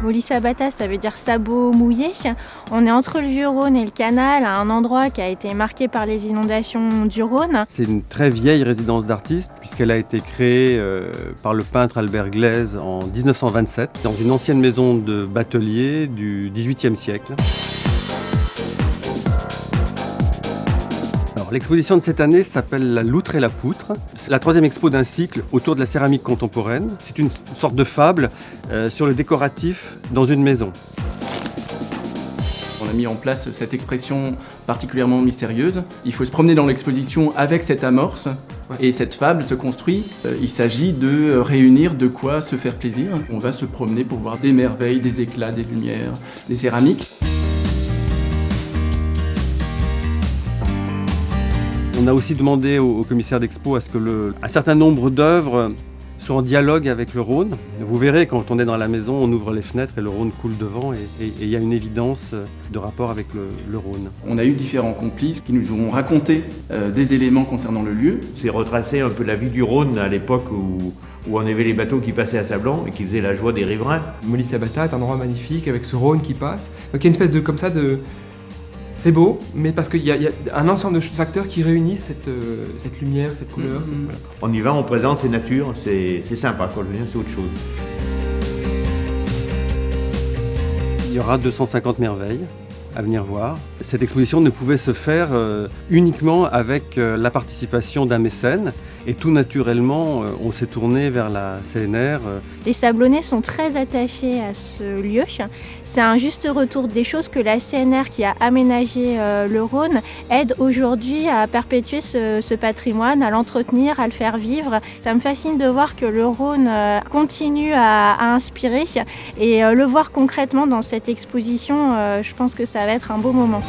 Molly-Sabata, ça veut dire sabot mouillé. On est entre le Vieux-Rhône et le canal, à un endroit qui a été marqué par les inondations du Rhône. C'est une très vieille résidence d'artistes puisqu'elle a été créée par le peintre Albert Glaise en 1927 dans une ancienne maison de batelier du XVIIIe siècle. L'exposition de cette année s'appelle La loutre et la poutre. C'est la troisième expo d'un cycle autour de la céramique contemporaine. C'est une sorte de fable sur le décoratif dans une maison. On a mis en place cette expression particulièrement mystérieuse. Il faut se promener dans l'exposition avec cette amorce et cette fable se construit. Il s'agit de réunir de quoi se faire plaisir. On va se promener pour voir des merveilles, des éclats, des lumières, des céramiques. On a aussi demandé au commissaire d'expo à ce que un certain nombre d'œuvres soient en dialogue avec le Rhône. Vous verrez, quand on est dans la maison, on ouvre les fenêtres et le Rhône coule devant et il y a une évidence de rapport avec le Rhône. On a eu différents complices qui nous ont raconté des éléments concernant le lieu. C'est retracer un peu la vie du Rhône à l'époque où on avait les bateaux qui passaient à Sablon et qui faisaient la joie des riverains. Molly-Sabata est un endroit magnifique avec ce Rhône qui passe. Donc il y a une espèce de c'est beau, mais parce qu'il y a un ensemble de facteurs qui réunissent cette lumière, cette couleur. Voilà. On y va, on présente ces natures, c'est sympa, quand je viens, c'est autre chose. Il y aura 250 merveilles à venir voir. Cette exposition ne pouvait se faire uniquement avec la participation d'un mécène et tout naturellement on s'est tourné vers la CNR. Les Sablonnais sont très attachés à ce lieu. C'est un juste retour des choses que la CNR qui a aménagé le Rhône aide aujourd'hui à perpétuer ce patrimoine, à l'entretenir, à le faire vivre. Ça me fascine de voir que le Rhône continue à inspirer et le voir concrètement dans cette exposition, je pense que ça va être un beau moment.